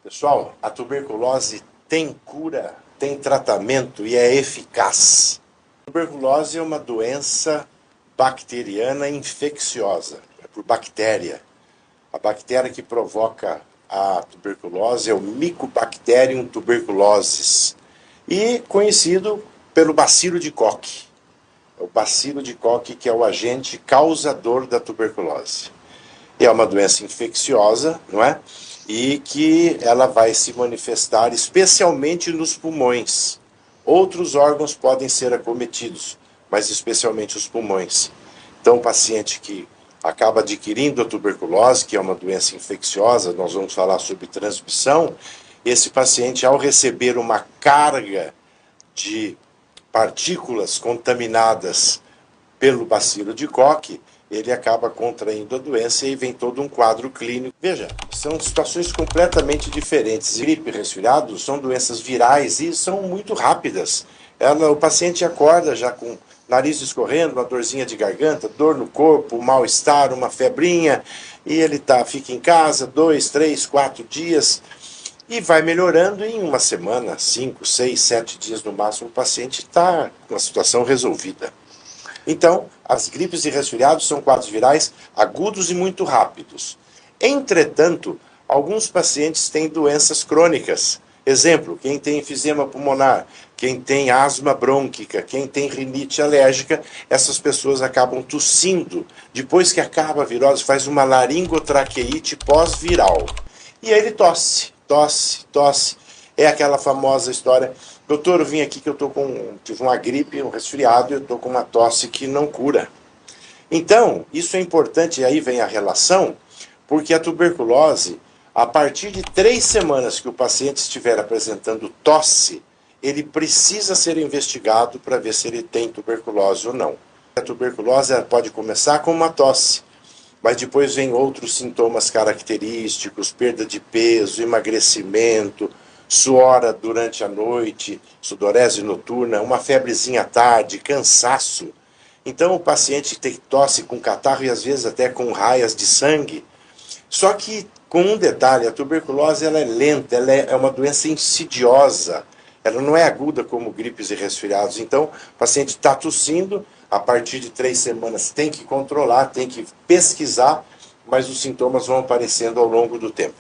Pessoal, a tuberculose tem cura, tem tratamento e é eficaz. A tuberculose é uma doença bacteriana infecciosa, é por bactéria. A bactéria que provoca a tuberculose é o Mycobacterium tuberculosis e conhecido pelo bacilo de Koch. É o bacilo de Koch que é o agente causador da tuberculose. E é uma doença infecciosa, não é? E que ela vai se manifestar especialmente nos pulmões. Outros órgãos podem ser acometidos, mas especialmente os pulmões. Então, o paciente que acaba adquirindo a tuberculose, que é uma doença infecciosa, nós vamos falar sobre transmissão, esse paciente, ao receber uma carga de partículas contaminadas pelo bacilo de Koch, ele acaba contraindo a doença e vem todo um quadro clínico. Veja, são situações completamente diferentes. Gripe e resfriado são doenças virais e são muito rápidas. O paciente acorda já com nariz escorrendo, uma dorzinha de garganta, dor no corpo, mal-estar, uma febrinha, e ele fica em casa 2, 3, 4 dias e vai melhorando em uma semana, 5, 6, 7 dias no máximo, o paciente está com a situação resolvida. Então, as gripes e resfriados são quadros virais agudos e muito rápidos. Entretanto, alguns pacientes têm doenças crônicas. Exemplo, quem tem enfisema pulmonar, quem tem asma brônquica, quem tem rinite alérgica, essas pessoas acabam tossindo. Depois que acaba a virose, faz uma laringotraqueite pós-viral. E aí ele tosse. É aquela famosa história: doutor, eu vim aqui que eu tive uma gripe, um resfriado, e eu estou com uma tosse que não cura. Então, isso é importante, e aí vem a relação, porque a tuberculose, a partir de 3 semanas que o paciente estiver apresentando tosse, ele precisa ser investigado para ver se ele tem tuberculose ou não. A tuberculose pode começar com uma tosse, mas depois vem outros sintomas característicos, perda de peso, emagrecimento, suora durante a noite, sudorese noturna, uma febrezinha à tarde, cansaço. Então o paciente tem tosse com catarro e às vezes até com raias de sangue. Só que com um detalhe, a tuberculose ela é lenta, ela é uma doença insidiosa. Ela não é aguda como gripes e resfriados. Então o paciente está tossindo, a partir de 3 semanas tem que controlar, tem que pesquisar, mas os sintomas vão aparecendo ao longo do tempo.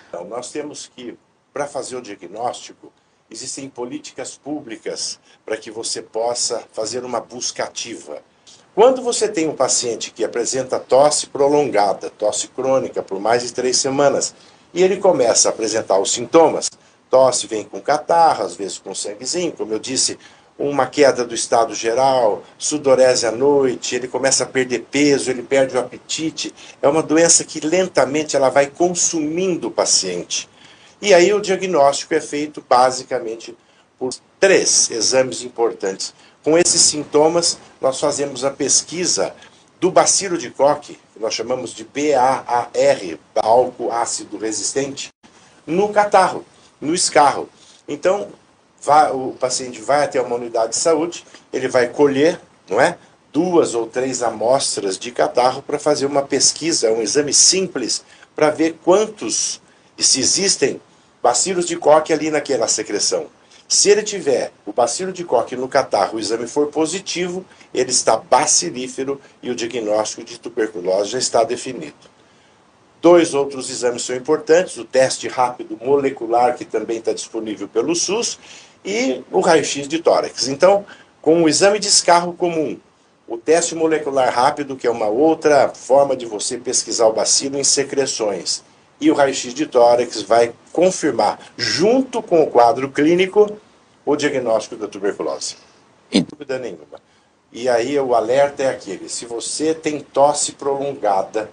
Então nós temos que, para fazer o diagnóstico, existem políticas públicas para que você possa fazer uma busca ativa. Quando você tem um paciente que apresenta tosse prolongada, tosse crônica por mais de 3 semanas, e ele começa a apresentar os sintomas, tosse vem com catarro, às vezes com sanguezinho, como eu disse, uma queda do estado geral, sudorese à noite, ele começa a perder peso, ele perde o apetite, é uma doença que lentamente ela vai consumindo o paciente. E aí o diagnóstico é feito basicamente por 3 exames importantes. Com esses sintomas, nós fazemos a pesquisa do bacilo de Koch, que nós chamamos de BAAR, álcool ácido resistente, no catarro, no escarro. Então, o paciente vai até uma unidade de saúde, ele vai colher, não é, 2 ou 3 amostras de catarro para fazer uma pesquisa, um exame simples, para ver quantos, se existem bacilos de Koch ali naquela secreção. Se ele tiver o bacilo de Koch no catarro, o exame for positivo, ele está bacilífero e o diagnóstico de tuberculose já está definido. 2 outros exames são importantes: o teste rápido molecular, que também está disponível pelo SUS, e o raio-x de tórax. Então, com o exame de escarro comum, o teste molecular rápido, que é uma outra forma de você pesquisar o bacilo em secreções, e o raio-x de tórax vai confirmar, junto com o quadro clínico, o diagnóstico da tuberculose. Sem dúvida nenhuma. E aí o alerta é aquele: se você tem tosse prolongada,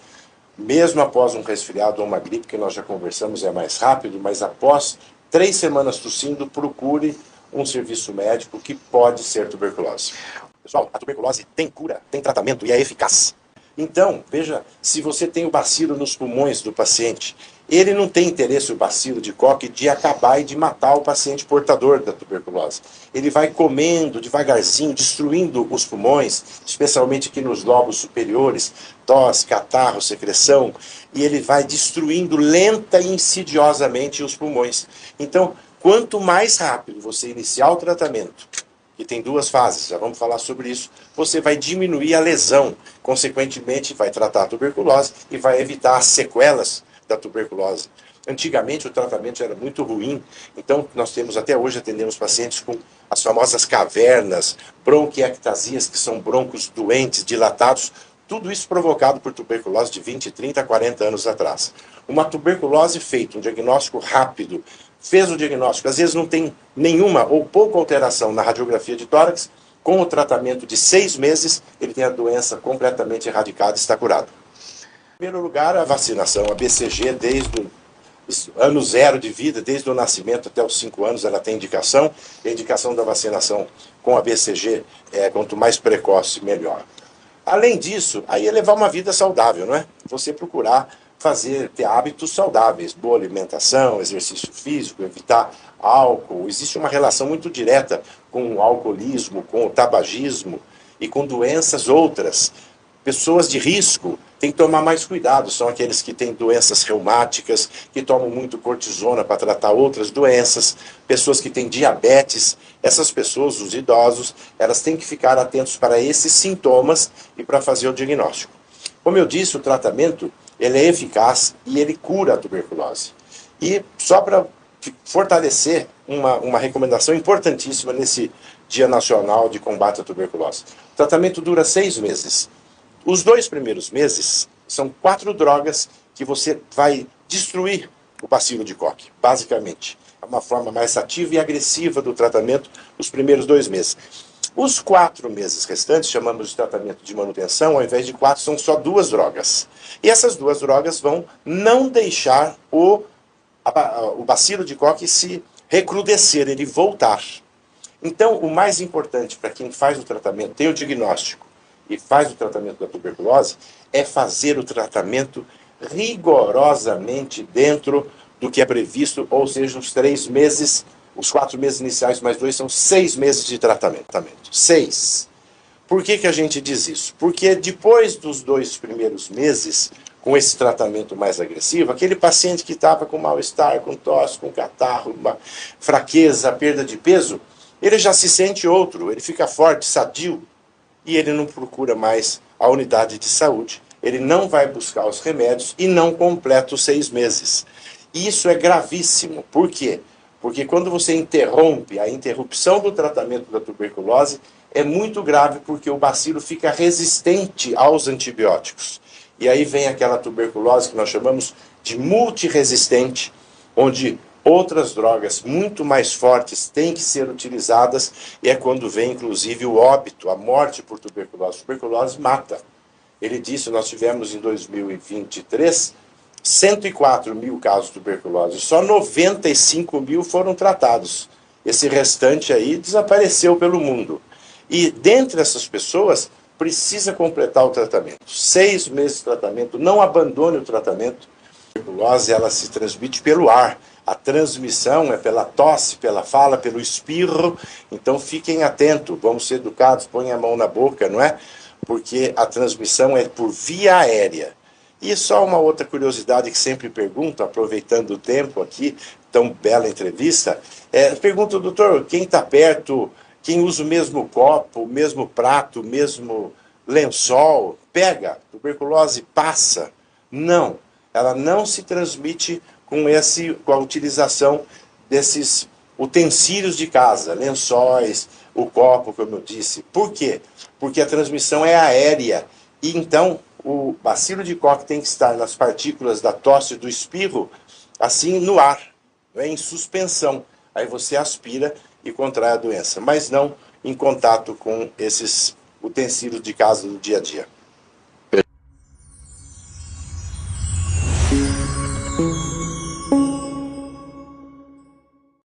mesmo após um resfriado ou uma gripe, que nós já conversamos, é mais rápido, mas após 3 semanas tossindo, procure um serviço médico, que pode ser tuberculose. Pessoal, a tuberculose tem cura, tem tratamento e é eficaz. Então, veja, se você tem o bacilo nos pulmões do paciente, ele não tem interesse, o bacilo de Koch, de acabar e de matar o paciente portador da tuberculose. Ele vai comendo devagarzinho, destruindo os pulmões, especialmente aqui nos lobos superiores, tosse, catarro, secreção, e ele vai destruindo lenta e insidiosamente os pulmões. Então, quanto mais rápido você iniciar o tratamento, que tem duas fases, já vamos falar sobre isso, você vai diminuir a lesão, consequentemente vai tratar a tuberculose e vai evitar as sequelas da tuberculose. Antigamente o tratamento era muito ruim, então nós temos até hoje, atendemos pacientes com as famosas cavernas, bronquiectasias, que são broncos doentes, dilatados, tudo isso provocado por tuberculose de 20, 30, 40 anos atrás. Uma tuberculose feita, um diagnóstico rápido, fez o diagnóstico, às vezes não tem nenhuma ou pouca alteração na radiografia de tórax, com o tratamento de 6 meses, ele tem a doença completamente erradicada e está curado. Em primeiro lugar, a vacinação, a BCG, desde o ano zero de vida, desde o nascimento até os 5 anos, ela tem indicação, e a indicação da vacinação com a BCG é quanto mais precoce, melhor. Além disso, aí é levar uma vida saudável, não é? Você procurar ter hábitos saudáveis, boa alimentação, exercício físico, evitar álcool. Existe uma relação muito direta com o alcoolismo, com o tabagismo e com doenças outras. Pessoas de risco têm que tomar mais cuidado, são aqueles que têm doenças reumáticas, que tomam muito cortisona para tratar outras doenças, pessoas que têm diabetes. Essas pessoas, os idosos, elas têm que ficar atentos para esses sintomas e para fazer o diagnóstico. Como eu disse, o tratamento ele é eficaz e ele cura a tuberculose. E só para fortalecer uma recomendação importantíssima nesse Dia Nacional de Combate à Tuberculose. O tratamento dura 6 meses. Os 2 primeiros meses são 4 drogas que você vai destruir o bacilo de Koch, basicamente. É uma forma mais ativa e agressiva do tratamento os primeiros 2 meses. Os 4 meses restantes, chamamos de tratamento de manutenção, ao invés de 4, são só 2 drogas. E essas 2 drogas vão não deixar o bacilo de Koch se recrudescer, ele voltar. Então, o mais importante para quem faz o tratamento, tem o diagnóstico e faz o tratamento da tuberculose, é fazer o tratamento rigorosamente dentro do que é previsto, ou seja, os 3 meses, os 4 meses iniciais mais 2 são 6 meses de tratamento. 6. Por que a gente diz isso? Porque depois dos 2 primeiros meses, com esse tratamento mais agressivo, aquele paciente que estava com mal-estar, com tosse, com catarro, uma fraqueza, perda de peso, ele já se sente outro, ele fica forte, sadio, e ele não procura mais a unidade de saúde, ele não vai buscar os remédios e não completa os 6 meses. Isso é gravíssimo. Por quê? Porque quando você interrompe, a interrupção do tratamento da tuberculose é muito grave porque o bacilo fica resistente aos antibióticos. E aí vem aquela tuberculose que nós chamamos de multiresistente, onde outras drogas muito mais fortes têm que ser utilizadas, e é quando vem inclusive o óbito, a morte por tuberculose. Tuberculose mata. Ele disse, nós tivemos em 2023 104 mil casos de tuberculose, só 95 mil foram tratados. Esse restante aí desapareceu pelo mundo. E dentre essas pessoas, precisa completar o tratamento. 6 meses de tratamento, não abandone o tratamento. A tuberculose, ela se transmite pelo ar. A transmissão é pela tosse, pela fala, pelo espirro. Então fiquem atentos, vamos ser educados, ponham a mão na boca, não é? Porque a transmissão é por via aérea. E só uma outra curiosidade que sempre pergunto, aproveitando o tempo aqui, tão bela entrevista, pergunto, doutor, quem está perto, quem usa o mesmo copo, o mesmo prato, o mesmo lençol, pega, tuberculose passa? Não, ela não se transmite com a utilização desses utensílios de casa, lençóis, o copo, como eu disse. Por quê? Porque a transmissão é aérea. E então, o bacilo de Koch tem que estar nas partículas da tosse e do espirro, assim, no ar, em suspensão. Aí você aspira e contrai a doença, mas não em contato com esses utensílios de casa do dia a dia.